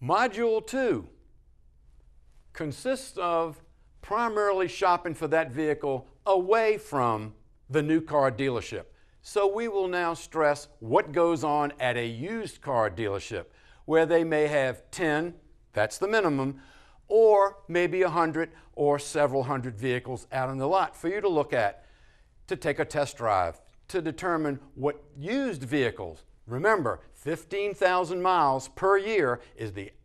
Module 2 consists of primarily shopping for that vehicle away from the new car dealership. So we will now stress what goes on at a used car dealership, where they may have 10, that's the minimum, or maybe 100 or several hundred vehicles out on the lot for you to look at, to take a test drive, to determine what used vehicles. Remember, 15,000 miles per year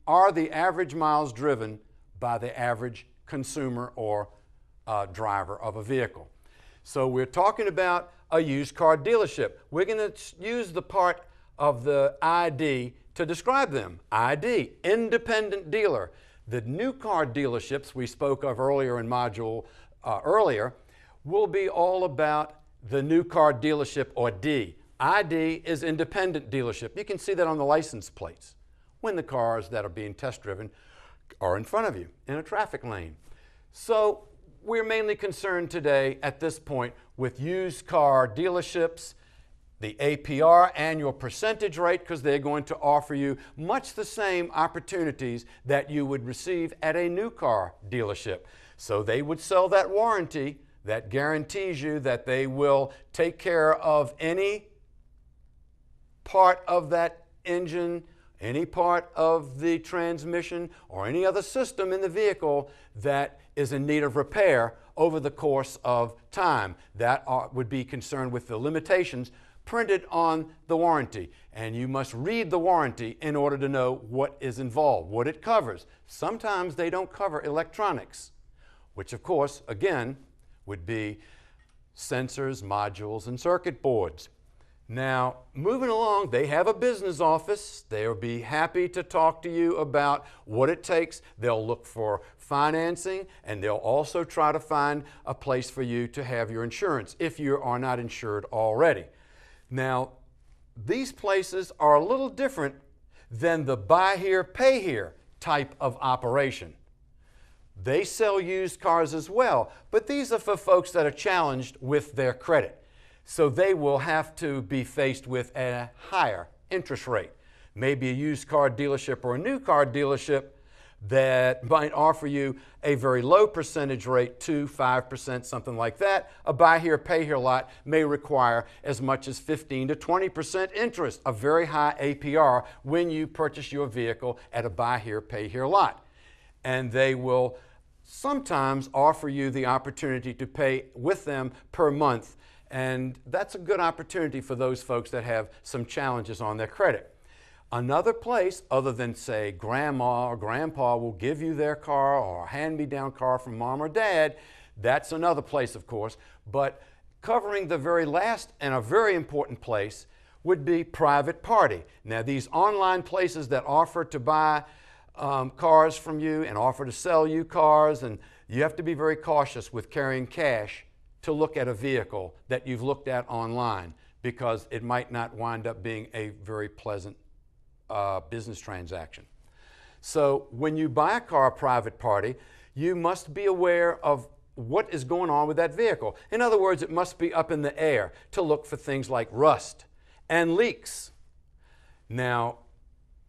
are the average miles driven by the average consumer or driver of a vehicle. So we're talking about a used car dealership. We're going to use the part of the ID to describe them. ID, independent dealer. The new car dealerships we spoke of earlier in module earlier will be all about the new car dealership, or D. ID is independent dealership. You can see that on the license plates when the cars that are being test driven are in front of you in a traffic lane. So we're mainly concerned today at this point with used car dealerships, the APR, annual percentage rate, because they're going to offer you much the same opportunities that you would receive at a new car dealership. So they would sell that warranty that guarantees you that they will take care of any part of that engine, any part of the transmission, or any other system in the vehicle that is in need of repair over the course of time. That would be concerned with the limitations printed on the warranty. And you must read the warranty in order to know what is involved, what it covers. Sometimes they don't cover electronics, which of course, again, would be sensors, modules, and circuit boards. Now, moving along, they have a business office. They'll be happy to talk to you about what it takes. They'll look for financing, and they'll also try to find a place for you to have your insurance if you are not insured already. Now, these places are a little different than the buy here, pay here type of operation. They sell used cars as well, but these are for folks that are challenged with their credit. So they will have to be faced with a higher interest rate. Maybe a used car dealership or a new car dealership that might offer you a very low percentage rate, 2, 5%, something like that. A buy here, pay here lot may require as much as 15 to 20% interest, a very high APR when you purchase your vehicle at a buy here, pay here lot. And they will sometimes offer you the opportunity to pay with them per month. And that's a good opportunity for those folks that have some challenges on their credit. Another place, other than say grandma or grandpa will give you their car or a hand-me-down car from mom or dad, that's another place, of course. But covering the very last and a very important place would be private party. Now, these online places that offer to buy cars from you and offer to sell you cars, and you have to be very cautious with carrying cash to look at a vehicle that you've looked at online, because it might not wind up being a very pleasant business transaction. So when you buy a car private party, you must be aware of what is going on with that vehicle. In other words, it must be up in the air to look for things like rust and leaks. Now,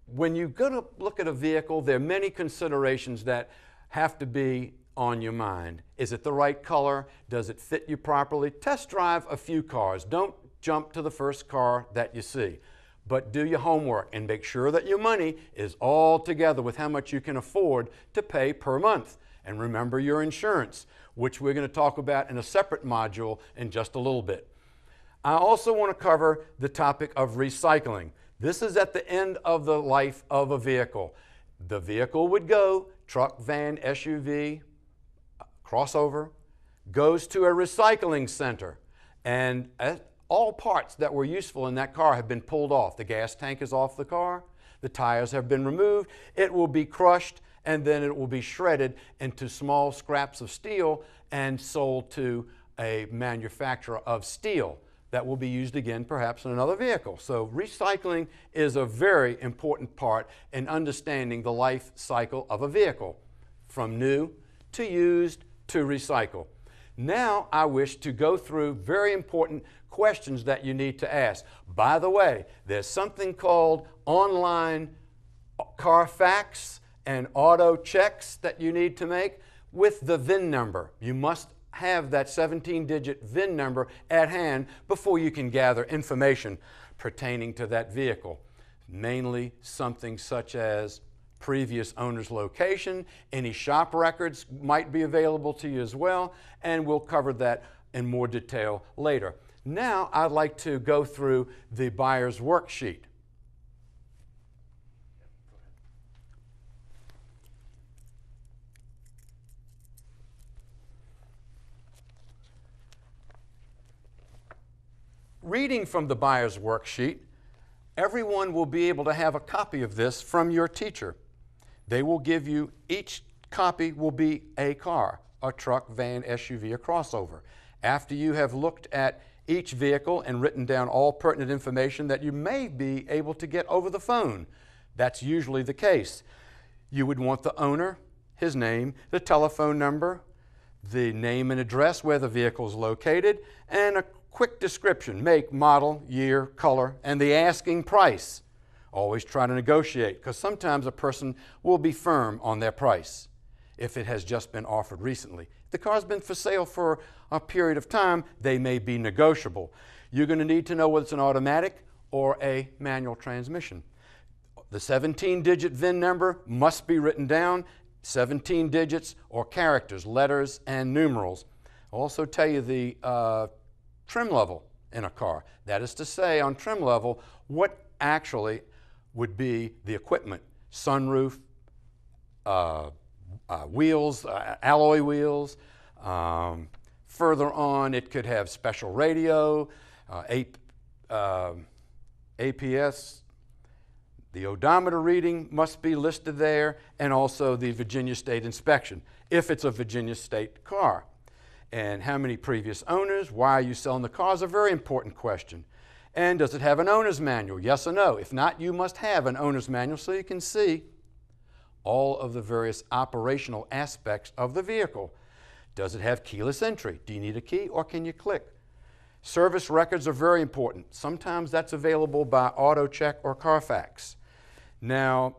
when you go to look at a vehicle, there are many considerations that have to be on your mind. Is it the right color? Does it fit you properly? Test drive a few cars. Don't jump to the first car that you see. But do your homework and make sure that your money is all together with how much you can afford to pay per month. And remember your insurance, which we're going to talk about in a separate module in just a little bit. I also want to cover the topic of recycling. This is at the end of the life of a vehicle. The vehicle would go, truck, van, SUV, crossover, goes to a recycling center, and all parts that were useful in that car have been pulled off. The gas tank is off the car, the tires have been removed, it will be crushed, and then it will be shredded into small scraps of steel and sold to a manufacturer of steel that will be used again perhaps in another vehicle. So recycling is a very important part in understanding the life cycle of a vehicle, from new to used to recycle. Now I wish to go through very important questions that you need to ask. By the way, there's something called online Carfax and auto checks that you need to make with the VIN number. You must have that 17-digit VIN number at hand before you can gather information pertaining to that vehicle. Mainly something such as previous owner's location, any shop records might be available to you as well, and we'll cover that in more detail later. Now I'd like to go through the buyer's worksheet. Reading from the buyer's worksheet, everyone will be able to have a copy of this from your teacher. They will give you, each copy will be a car, a truck, van, SUV, or crossover. After you have looked at each vehicle and written down all pertinent information that you may be able to get over the phone, that's usually the case. You would want the owner, his name, the telephone number, the name and address where the vehicle is located, and a quick description, make, model, year, color, and the asking price. Always try to negotiate, because sometimes a person will be firm on their price if it has just been offered recently. If the car's been for sale for a period of time, they may be negotiable. You're going to need to know whether it's an automatic or a manual transmission. The 17-digit VIN number must be written down, 17 digits or characters, letters and numerals. I'll also tell you the trim level in a car. That is to say, on trim level, what actually would be the equipment. Sunroof, wheels, alloy wheels. Further on, it could have special radio, APS. The odometer reading must be listed there, and also the Virginia State inspection, if it's a Virginia State car. And how many previous owners? Why are you selling the car is a very important question. And does it have an owner's manual? Yes or no? If not, you must have an owner's manual so you can see all of the various operational aspects of the vehicle. Does it have keyless entry? Do you need a key or can you click? Service records are very important. Sometimes that's available by auto check or Carfax. Now,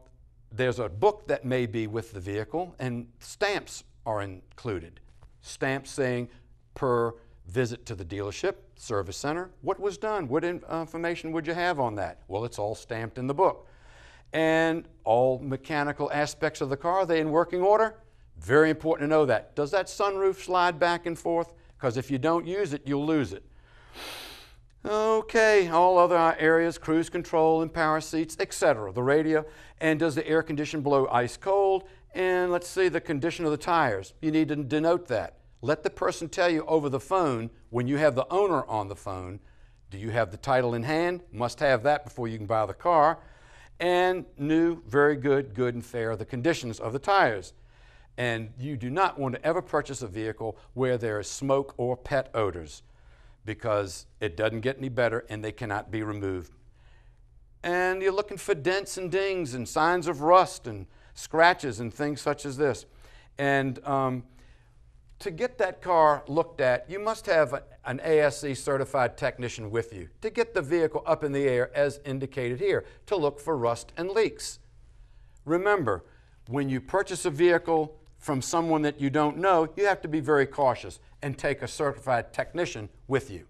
there's a book that may be with the vehicle, and stamps are included. Stamps saying per visit to the dealership, service center, what was done, what information would you have on that? Well, it's all stamped in the book. And all mechanical aspects of the car, are they in working order? Very important to know that. Does that sunroof slide back and forth? Because if you don't use it, you'll lose it. Okay, all other areas, cruise control and power seats, etc. The radio, and does the air condition blow ice cold? And let's see the condition of the tires. You need to denote that. Let the person tell you over the phone, when you have the owner on the phone, do you have the title in hand? Must have that before you can buy the car. And new, very good, good and fair, the conditions of the tires. And you do not want to ever purchase a vehicle where there is smoke or pet odors, because it doesn't get any better and they cannot be removed. And you're looking for dents and dings and signs of rust and scratches and things such as this. And to get that car looked at, you must have an ASE certified technician with you to get the vehicle up in the air as indicated here, to look for rust and leaks. Remember, when you purchase a vehicle from someone that you don't know, you have to be very cautious and take a certified technician with you.